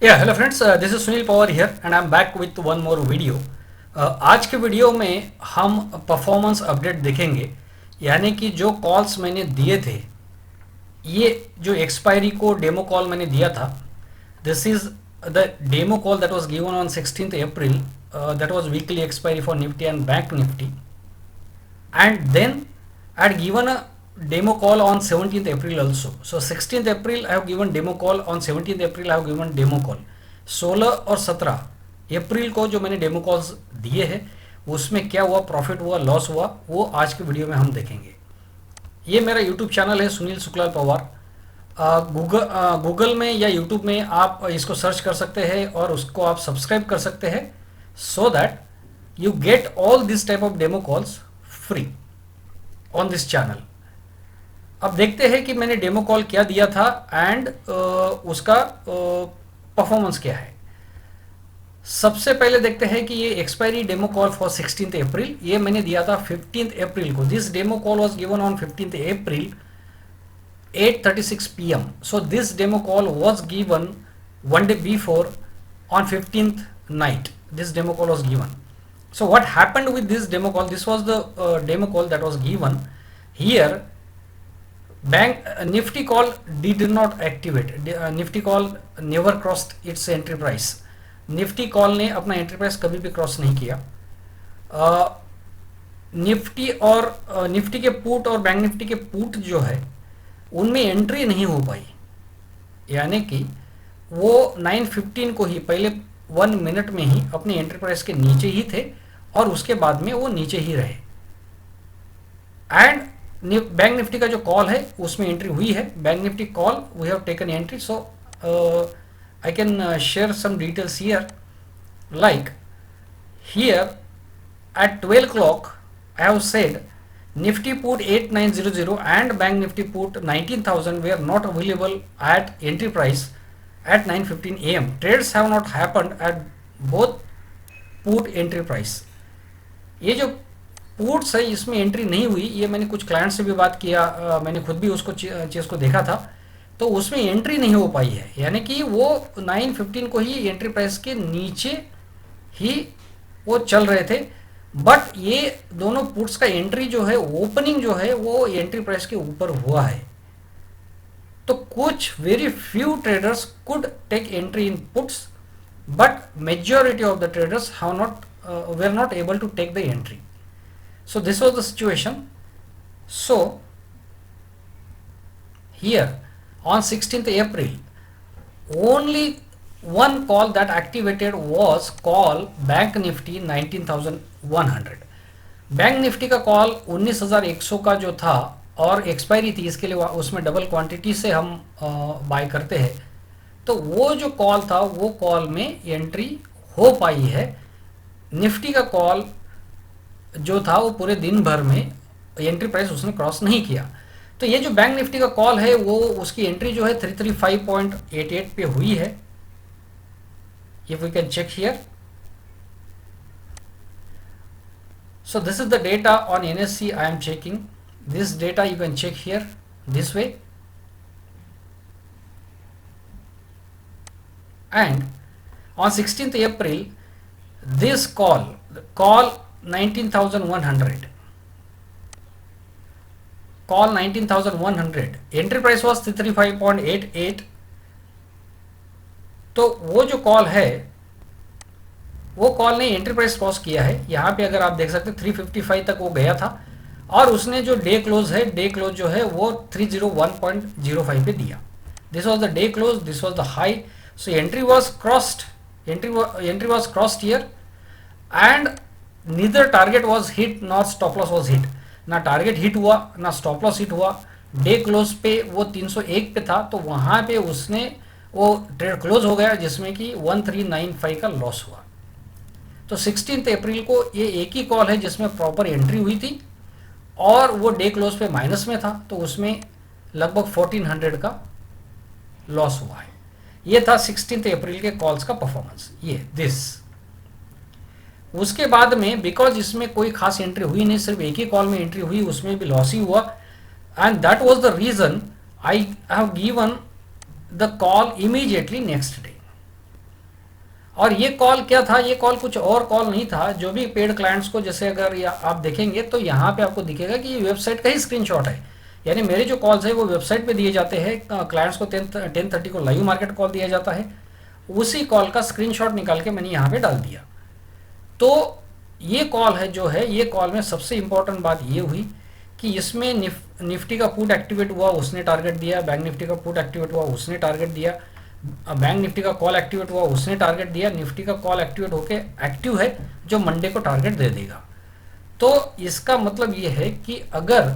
Yeah, hello friends, this is Sunil Pawar here and I'm back with one more video. आज के video में हम performance update देखेंगे, यानी कि जो कॉल्स मैंने दिए थे, ये जो एक्सपायरी को डेमो कॉल मैंने दिया था, this is the demo call that was given on 16th April, that was weekly expiry for Nifty and Bank Nifty, and then I had given a demo call on 17th April also. So 16th April I have given demo call, on 17th April I have given demo call. 16 और 17 अप्रैल को जो मैंने demo calls दिए हैं उसमें क्या हुआ, profit हुआ, लॉस हुआ, वो आज के वीडियो में हम देखेंगे। ये मेरा यूट्यूब चैनल है सुनील शुक्लाल पवार। गूगल में या यूट्यूब में आप इसको सर्च कर सकते हैं और उसको आप सब्सक्राइब कर सकते हैं, so that you get all this type of demo calls free on this channel. अब देखते हैं कि मैंने डेमो कॉल क्या दिया था एंड उसका परफॉर्मेंस क्या है। सबसे पहले देखते हैं कि ये expiry demo call for 16th अप्रैल ये मैंने दिया था 15th अप्रैल को। This demo call was given on 15th April 8:36 PM. So this demo call was given one day before on 15th night. This demo call was given. So what happened with this demo call? This was the demo call that was given here. Bank Nifty call did not activate. Nifty call never crossed its entry price. Nifty call ने अपना entry price कभी भी cross नहीं किया। Nifty के put और bank Nifty के put जो है उनमें एंट्री नहीं हो पाई, यानी कि वो 9:15 को ही पहले 1 मिनट में ही अपनी एंट्री प्राइस के नीचे ही थे और उसके बाद में वो नीचे ही रहे। एंड बैंक निफ्टी का जो कॉल है उसमें एंट्री हुई है। Bank Nifty call we have taken entry, so I can share some details here. Like here at 12 o'clock I have said Nifty put 8900 and Bank Nifty put 19,000 were not available at entry price at 9:15 AM. Trades have not happened at both put entry price. ये जो puts है इसमें entry नहीं हुई, ये मैंने कुछ client से भी बात किया, मैंने खुद भी उसको चीज़ को देखा था, तो उसमें एंट्री नहीं हो पाई है, यानी कि वो 9:15 को ही एंट्री प्राइस के नीचे ही वो चल रहे थे। बट ये दोनों पुट्स का एंट्री जो है, ओपनिंग जो है वो एंट्री प्राइस के ऊपर हुआ है। तो कुछ very few traders could take entry in puts, but majority of the traders were not able to take the entry. So this was the situation. So here on 16th April only one call that activated was call Bank Nifty 19,100. Bank Nifty का call 19,100 का जो था और expiry थी, इसके लिए उसमें double quantity से हम बाय करते हैं, तो वो जो कॉल था वो कॉल में एंट्री हो पाई है। निफ्टी का कॉल जो था वो पूरे दिन भर में एंट्री प्राइस उसने क्रॉस नहीं किया। तो ये जो बैंक निफ्टी का कॉल है वो उसकी एंट्री जो है 335.88 पे हुई है। If we can check here, so this is the data on NSE I am checking. This data you can check here this way, and on 16th April this call 19,100, call 19,100, entry price was 335.88। तो वो जो call है वो call ने entry price cross किया है। यहाँ पे अगर आप देख सकते हैं 355 तक वो गया था और उसने जो डे क्लोज है, डे क्लोज जो है वो 301.05 पे दिया। This was the day close, this was the high. So entry was crossed, entry was crossed here and neither target was hit nor stop loss was hit। ना target hit हुआ ना stop loss hit हुआ। Day close पे वो 301 पे था, तो वहां पे उसने वो ट्रेड क्लोज हो गया जिसमें कि 1395 का लॉस हुआ। तो 16th अप्रैल को ये एक ही कॉल है जिसमें प्रॉपर एंट्री हुई थी और वो डे क्लोज पे माइनस में था, तो उसमें लगभग 1400 का लॉस हुआ है। ये था 16th अप्रैल के कॉल्स का परफॉर्मेंस, ये दिस। उसके बाद में बिकॉज इसमें कोई खास एंट्री हुई नहीं, सिर्फ एक ही कॉल में एंट्री हुई, उसमें भी लॉस ही हुआ, and that was the reason I have given the call immediately next day. और ये कॉल क्या था, ये कॉल कुछ और कॉल नहीं था। जो भी पेड क्लाइंट्स को, जैसे अगर आप देखेंगे तो यहाँ पे आपको दिखेगा कि ये वेबसाइट का ही स्क्रीनशॉट है। यानी मेरे जो कॉल्स है वो वेबसाइट पे दिए जाते हैं, क्लाइंट्स को 10:30 को लाइव मार्केट कॉल दिया जाता है, उसी कॉल का स्क्रीनशॉट निकाल के मैंने यहाँ पे डाल दिया। तो ये कॉल है जो है, ये कॉल में सबसे इंपॉर्टेंट बात ये हुई कि इसमें निफ्टी का पुट एक्टिवेट हुआ, उसने टारगेट दिया, बैंक निफ्टी का पुट एक्टिवेट हुआ, उसने टारगेट दिया, बैंक निफ्टी का कॉल एक्टिवेट हुआ, उसने टारगेट दिया, निफ्टी का कॉल एक्टिवेट होके एक्टिव है जो मंडे को टारगेट दे देगा। तो इसका मतलब ये है कि अगर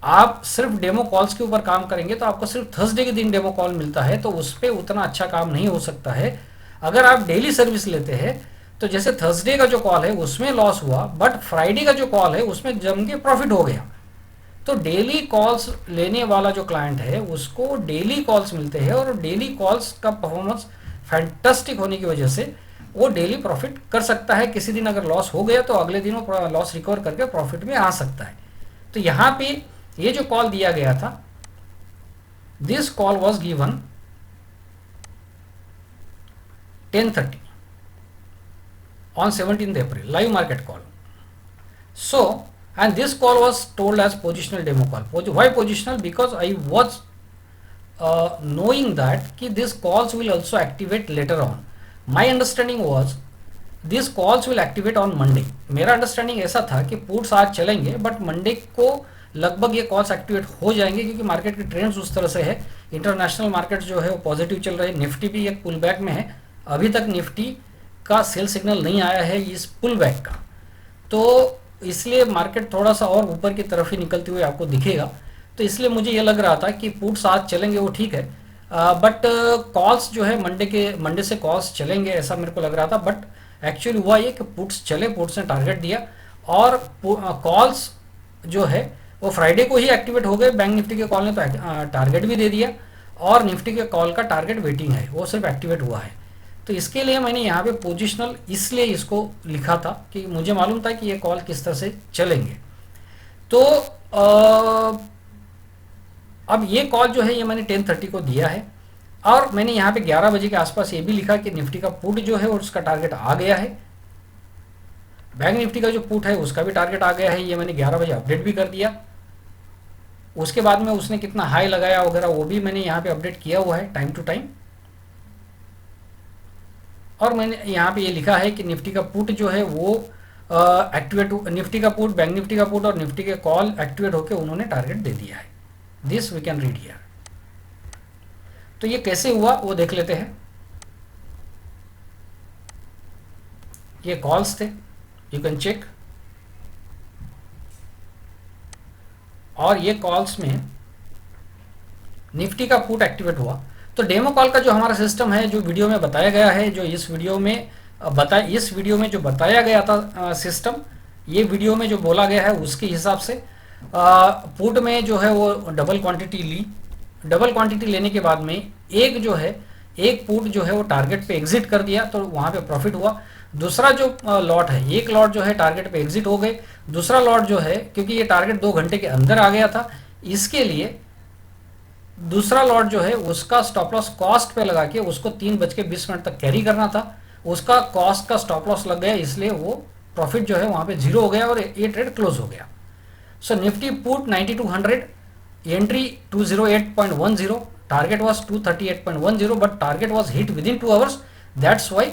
आप सिर्फ डेमो कॉल्स के ऊपर काम करेंगे तो आपको सिर्फ थर्सडे के दिन डेमो कॉल मिलता है, तो उस पर उतना अच्छा काम नहीं हो सकता है। अगर आप डेली सर्विस लेते हैं तो जैसे थर्सडे का जो कॉल है उसमें लॉस हुआ, बट फ्राइडे का जो कॉल है उसमें जम के प्रॉफिट हो गया। तो डेली कॉल्स लेने वाला जो क्लाइंट है उसको डेली कॉल्स मिलते हैं, और डेली कॉल्स का परफॉर्मेंस फैंटास्टिक होने की वजह से वो डेली प्रॉफिट कर सकता है। किसी दिन अगर लॉस हो गया तो अगले दिन वो लॉस रिकवर करके प्रॉफिट में आ सकता है। तो यहाँ पे ये जो कॉल दिया गया था, this call was given 10:30 on 17th April, live market call. So, and this call was told as positional demo call. Why positional? Because I was knowing that कि these calls will also activate later on. My understanding was these calls will activate on Monday. मेरा understanding ऐसा था कि puts आज चलेंगे but Monday को लगभग ये कॉल्स एक्टिवेट हो जाएंगे, क्योंकि मार्केट के ट्रेंड्स उस तरह से है। इंटरनेशनल मार्केट जो है वो पॉजिटिव चल रहे हैं, निफ्टी भी एक पुल बैक में है। अभी तक निफ्टी का सेल सिग्नल नहीं आया है इस पुल बैक का, तो इसलिए मार्केट थोड़ा सा और ऊपर की तरफ ही निकलते हुए आपको दिखेगा। तो इसलिए मुझे ये लग रहा था कि पुट्स आज चलेंगे वो ठीक है, बट कॉल्स जो है मंडे से कॉल्स चलेंगे ऐसा मेरे को लग रहा था। बट एक्चुअली हुआ ये कि पुट्स चले, पुट्स ने टारगेट दिया और कॉल्स जो है वो फ्राइडे को ही एक्टिवेट हो गए। बैंक निफ्टी के कॉल ने तो टारगेट भी दे दिया, और निफ्टी के कॉल का टारगेट वेटिंग है, वो सिर्फ एक्टिवेट हुआ है। तो इसके लिए मैंने यहाँ पे पोजिशनल इसलिए इसको लिखा था कि मुझे मालूम था कि ये कॉल किस तरह से चलेंगे। तो अब ये कॉल जो है ये मैंने 10:30 को दिया है, और मैंने यहाँ पे 11 बजे के आसपास ये भी लिखा कि निफ्टी का पुट जो है और उसका टारगेट आ गया है, बैंक निफ्टी का जो पुट है उसका भी टारगेट आ गया है। ये मैंने 11 बजे अपडेट भी कर दिया। उसके बाद में उसने कितना हाई लगाया वगैरह वो भी मैंने यहाँ पे अपडेट किया हुआ है टाइम टू टाइम। और मैंने यहाँ पे ये लिखा है कि निफ्टी का पुट जो है वो एक्टिवेट, निफ्टी का पुट, बैंक निफ्टी का पुट और निफ्टी के कॉल एक्टिवेट होकर उन्होंने टारगेट दे दिया है। This we can read here. तो ये कैसे हुआ वो देख लेते हैं। ये कॉल्स थे, यू कैन चेक। और ये कॉल्स में निफ्टी का पुट एक्टिवेट हुआ। तो डेमो कॉल का जो हमारा सिस्टम है, जो वीडियो में बताया गया है, जो इस वीडियो में जो बताया गया था सिस्टम, ये वीडियो में जो बोला गया है उसके हिसाब से पुट में जो है वो डबल क्वांटिटी ली। डबल क्वांटिटी लेने के बाद में एक पुट जो है वो टारगेट पे एग्जिट कर दिया, तो वहाँ पे प्रॉफिट हुआ। दूसरा जो लॉट है, एक लॉट जो है टारगेट पे एग्जिट हो गए, दूसरा लॉट जो है क्योंकि ये टारगेट 2 घंटे के अंदर आ गया था, इसके लिए दूसरा लॉट जो है उसका स्टॉप लॉस कॉस्ट पे लगा के उसको 3:20 तक कैरी करना था। उसका कॉस्ट का स्टॉप लॉस लग गया, इसलिए वो प्रॉफिट जो है वहाँ पे 0 हो गया और ये ट्रेड क्लोज हो गया। So Nifty put 9200, entry 208.10, target was 238.10, but target was hit within 2 hours. That's why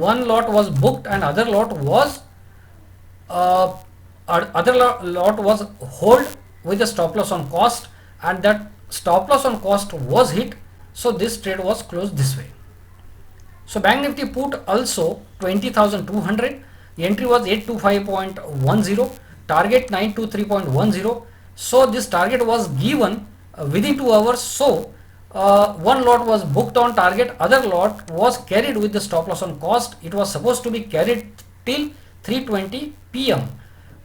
one lot was booked and other lot was hold with a stop loss on cost, and that stop loss on cost was hit, so this trade was closed this way. So bank nifty put also 20,200, entry was 825.10, target 923.10. so this target was given within 2 hours. So one lot was booked on target, other lot was carried with the stop loss on cost. It was supposed to be carried till 3:20 PM,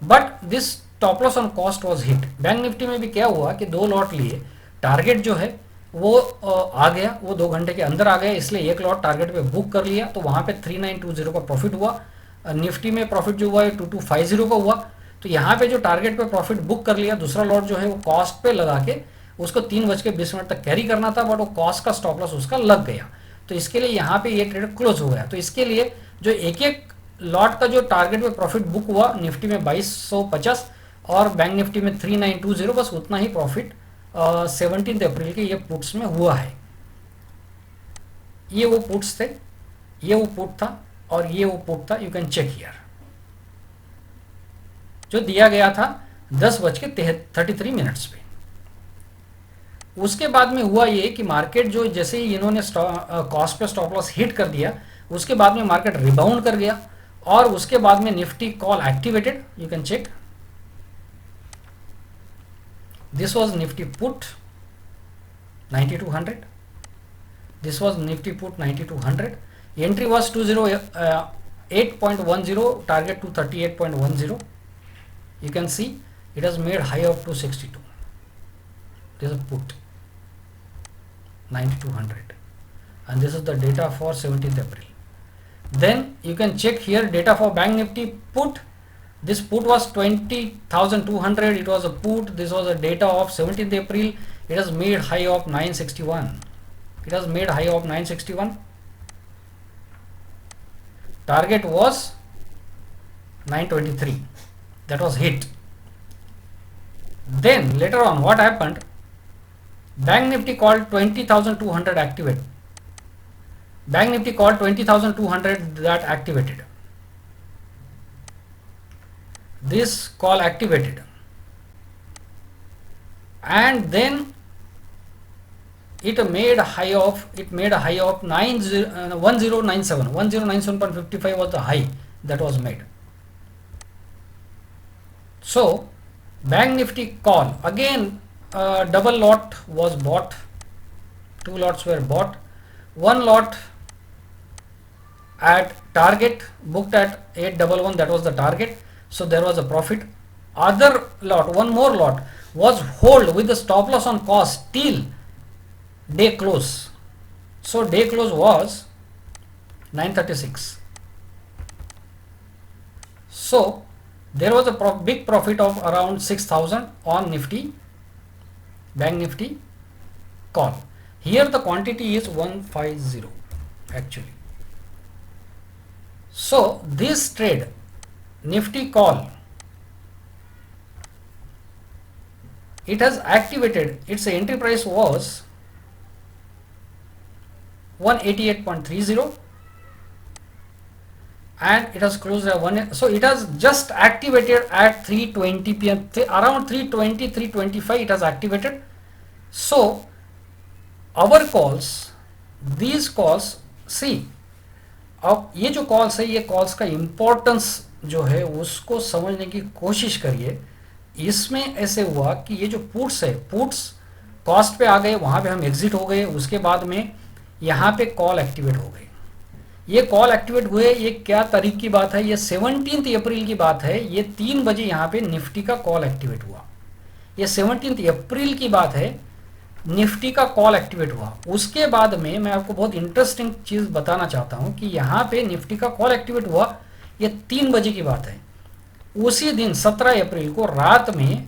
but this stop loss on cost was hit. Bank Nifty में भी क्या हुआ कि 2 lot लिए, target जो है वो आ गया, वो 2 घंटे के अंदर आ गया, इसलिए एक लॉट टारगेट पे बुक कर लिया, तो वहाँ पे 3920 का प्रॉफिट हुआ। निफ्टी में प्रॉफिट जो हुआ है 2250 का हुआ। तो यहाँ पे जो टारगेट पे प्रॉफिट बुक कर लिया, दूसरा लॉट जो है वो कॉस्ट पे लगा के उसको 3:20 तक कैरी करना था, बट वो कॉस्ट का स्टॉप लॉस उसका लग गया। तो इसके लिए यहाँ पे ये ट्रेड क्लोज हो गया। तो इसके लिए जो एक एक लॉट का जो टारगेट में प्रॉफिट बुक हुआ, निफ्टी में 2250 और बैंक निफ्टी में 3920, बस उतना ही प्रॉफिट 17 अप्रैल के ये पुट्स में हुआ है। ये वो पुट्स थे, ये वो पुट था और ये वो पुट था। यू कैन चेक हियर, जो दिया गया था 10:33 पे। उसके बाद में हुआ ये कि मार्केट जो जैसे ही इन्होंने कॉस्ट पे स्टॉप लॉस हिट कर दिया, उसके बाद में मार्केट रिबाउंड कर गया और उसके बाद में Nifty call activated. You can check, this was Nifty put 9200, this was nifty put 9200, entry was 208.10, target 238.10. you can see it has made high of 262. this is a put 9200 and this is the data for 17th April. Then you can check here data for bank nifty put. This put was 20,200, it was a put. This was a data of 17th April. It has made high of 961. It has made high of 961. Target was 923. That was hit. Then later on what happened? Bank Nifty called 20,200 activate. Bank Nifty called 20,200, that activated. This call activated. And then it made a high of 1097. 1097.55 was the high that was made. So bank nifty call again, double lot was bought, 2 lots were bought, 1 lot at target booked at 811, that was the target, so there was a profit. Other lot, one more lot was hold with the stop loss on cost till day close. So day close was 936. So there was a big profit of around 6,000 on nifty, bank nifty call. Here the quantity is 150 actually. So this trade nifty call, it has activated, its entry price was 188.30 and it has closed at 1. So it has just activated at 3:20 p.m. around 3:20, 3:25 it has activated. So our calls, these calls, see, अब ये जो calls है, ये calls का importance जो है उसको समझने की कोशिश करिए। इसमें ऐसे हुआ कि ये जो पुट्स है, पुट्स कॉस्ट पे आ गए, वहां पे हम एग्जिट हो गए, उसके बाद में यहाँ पे कॉल एक्टिवेट हो गए। ये कॉल एक्टिवेट हुए, ये क्या तारीख की बात है? ये 17 अप्रैल की बात है। ये 3 बजे यहाँ पे निफ्टी का कॉल एक्टिवेट हुआ। ये 17 अप्रैल की बात है, निफ्टी का कॉल एक्टिवेट हुआ। उसके बाद में मैं आपको बहुत इंटरेस्टिंग चीज बताना चाहता हूँ कि यहाँ पे निफ्टी का कॉल एक्टिवेट हुआ, ये 3 बजे की बात है। उसी दिन 17 अप्रैल को रात में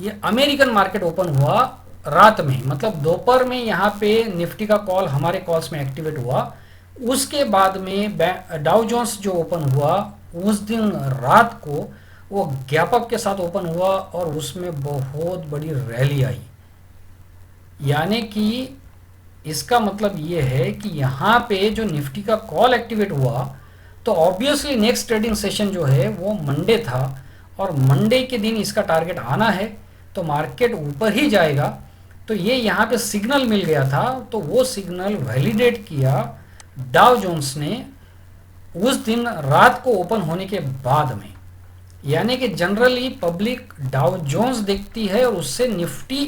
ये अमेरिकन मार्केट ओपन हुआ, रात में मतलब दोपहर में यहाँ पे निफ्टी का कॉल हमारे कॉल्स में एक्टिवेट हुआ। उसके बाद में डाउ जोन्स जो ओपन हुआ उस दिन रात को वो गैप अप के साथ ओपन हुआ और उसमें बहुत बड़ी रैली आई। यानी कि इसका मतलब ये है कि यहाँ पे जो निफ्टी का कॉल एक्टिवेट हुआ तो ऑब्वियसली नेक्स्ट ट्रेडिंग सेशन जो है वो मंडे था और मंडे के दिन इसका टारगेट आना है, तो मार्केट ऊपर ही जाएगा। तो ये यहाँ पे सिग्नल मिल गया था, तो वो सिग्नल वैलिडेट किया डाउ जोन्स ने उस दिन रात को ओपन होने के बाद में। यानी कि जनरली पब्लिक डाउ जोन्स देखती है और उससे निफ्टी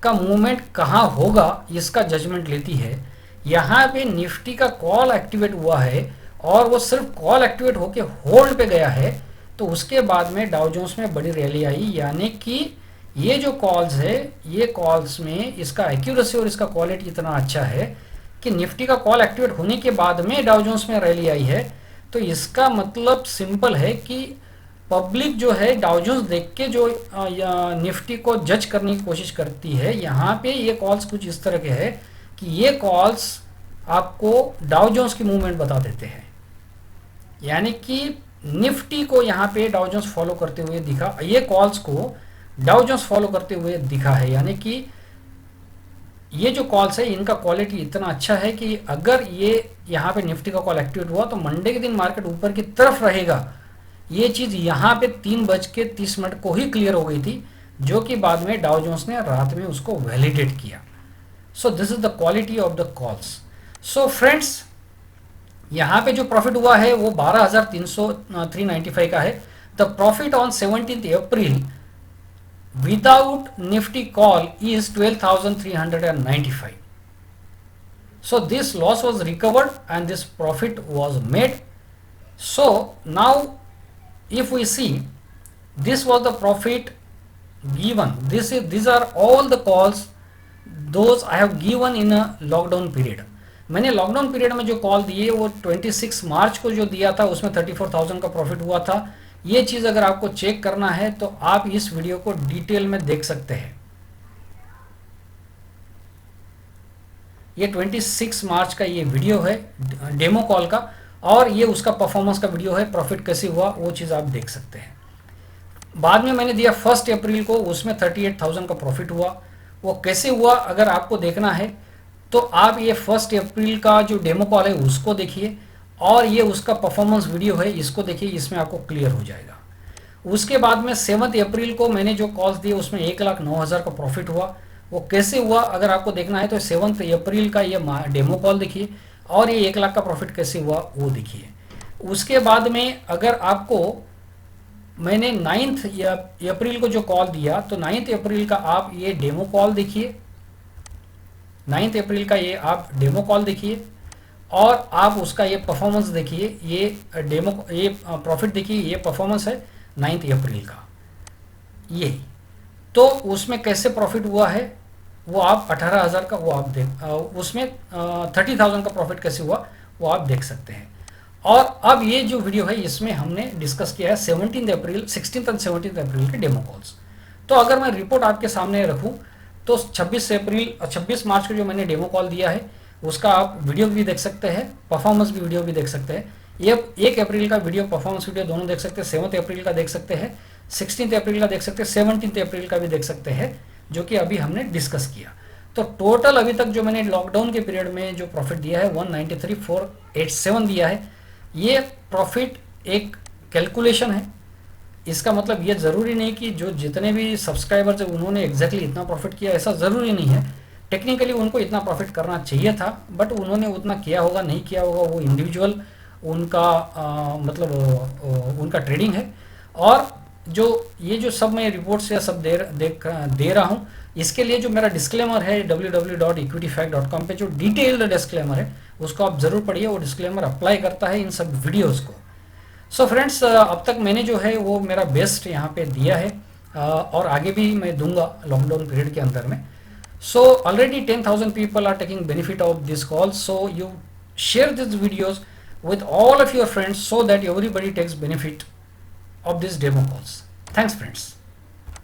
का मूवमेंट कहाँ होगा इसका जजमेंट लेती है। यहाँ पे निफ्टी का कॉल एक्टिवेट हुआ है और वो सिर्फ कॉल एक्टिवेट होके होल्ड पे गया है, तो उसके बाद में डाउ जोन्स में बड़ी रैली आई। यानी कि ये जो कॉल्स है, ये कॉल्स में इसका एक्यूरेसी और इसका क्वालिटी इतना अच्छा है कि निफ्टी का कॉल एक्टिवेट होने के बाद में डाउ जोन्स में रैली आई है। तो इसका मतलब सिंपल है कि पब्लिक जो है डाउ जोन्स देख के जो निफ्टी को जज करने की कोशिश करती है। यहाँ पे ये कॉल्स कुछ इस तरह के हैं कि ये कॉल्स आपको डाउ जोन्स की मूवमेंट बता देते हैं, यानी कि निफ्टी को यहाँ पे डाउ जोन्स फॉलो करते हुए दिखा, ये कॉल्स को डाउ जोन्स फॉलो करते हुए दिखा है। यानी कि ये जो कॉल्स है इनका क्वालिटी इतना अच्छा है कि अगर ये यहाँ पे निफ्टी का कॉल एक्टिवेट हुआ तो मंडे के दिन मार्केट ऊपर की तरफ रहेगा। ये चीज़ यहाँ पे 3:30 को ही क्लियर हो गई थी, जो कि बाद में डाउ जोन्स ने रात में उसको वैलिडेट किया। सो this is the quality of the calls. So friends, यहाँ पे जो प्रॉफिट हुआ है वो 12,395 का है। The profit on 17 April without Nifty call is 12,395. So this loss was recovered and this profit was made. So now if we see, this was the profit given. These are all the calls those I have given in a lockdown period. मैंने lockdown period में जो call दिए वो 26 मार्च को जो दिया था उसमें 34,000 का प्रॉफिट हुआ था। ये चीज़ अगर आपको चेक करना है तो आप इस वीडियो को डिटेल में देख सकते हैं। ये 26 मार्च का ये वीडियो है डेमो कॉल का, और ये उसका परफॉर्मेंस का वीडियो है, प्रॉफिट कैसे हुआ वो चीज़ आप देख सकते हैं। बाद में मैंने दिया 1 अप्रैल को, उसमें 38,000 का प्रॉफिट हुआ। वो कैसे हुआ अगर आपको देखना है तो आप ये 1 अप्रैल का जो डेमो कॉल है उसको देखिए, और ये उसका परफॉर्मेंस वीडियो है इसको देखिए, इसमें आपको क्लियर हो जाएगा। उसके बाद में 7 अप्रैल को मैंने जो कॉल्स दिए उसमें 1,09,000 का प्रॉफिट हुआ। वो कैसे हुआ अगर आपको देखना है तो 7 अप्रैल का ये डेमो कॉल देखिए, और ये 1 लाख का प्रॉफिट कैसे हुआ वो देखिए। उसके बाद में अगर आपको मैंने 9 अप्रैल को जो कॉल दिया तो 9 अप्रैल का आप ये डेमो कॉल देखिए, 9 अप्रैल का ये आप डेमो कॉल देखिए, और आप उसका ये परफॉर्मेंस देखिए। ये डेमो ये प्रॉफिट देखिए, ये परफॉर्मेंस है 9 अप्रैल का। ये तो उसमें कैसे प्रॉफिट हुआ है वो आप 18,000 का वो आप देख, उसमें 30,000 का प्रॉफिट कैसे हुआ वो आप देख सकते हैं। और अब ये जो वीडियो है इसमें हमने डिस्कस किया है 16 अप्रैल 16 और 17 अप्रैल के डेमो कॉल्स। तो अगर मैं रिपोर्ट आपके सामने रखूं तो 26 मार्च को जो मैंने डेमो कॉल दिया है उसका आप वीडियो भी देख सकते हैं, परफॉर्मेंस भी वीडियो भी देख सकते हैं। ये 1 अप्रैल का वीडियो परफॉर्मेंस वीडियो दोनों देख सकते हैं, 7 अप्रैल का देख सकते हैं, 16 अप्रैल का देख सकते हैं, 17 अप्रैल का भी देख सकते हैं, जो कि अभी हमने डिस्कस किया। तो टोटल अभी तक जो मैंने लॉकडाउन के पीरियड में जो प्रॉफिट दिया है 193,487 दिया है। ये प्रॉफिट एक कैलकुलेशन है, इसका मतलब ये ज़रूरी नहीं कि जो जितने भी सब्सक्राइबर्स हैं उन्होंने एग्जैक्टली इतना प्रॉफिट किया, ऐसा ज़रूरी नहीं है। टेक्निकली उनको इतना प्रॉफिट करना चाहिए था, बट उन्होंने उतना किया होगा नहीं किया होगा वो इंडिविजुअल उनका उनका ट्रेडिंग है। और जो ये जो सब मैं रिपोर्ट्स या सब दे रहा हूँ, इसके लिए जो मेरा डिस्क्लेमर है www.equityfact.com पे जो डिटेल्ड डिस्क्लेमर है उसको आप ज़रूर पढ़िए। वो डिस्क्लेमर अप्लाई करता है इन सब वीडियोज़ को। सो फ्रेंड्स, अब तक मैंने जो है वो मेरा बेस्ट यहाँ पे दिया है, और आगे भी मैं दूंगा लॉकडाउन पीरियड के अंदर में। So already 10,000 people are taking benefit of this call. So you share these videos with all of your friends so that everybody takes benefit of these demo calls. Thanks friends.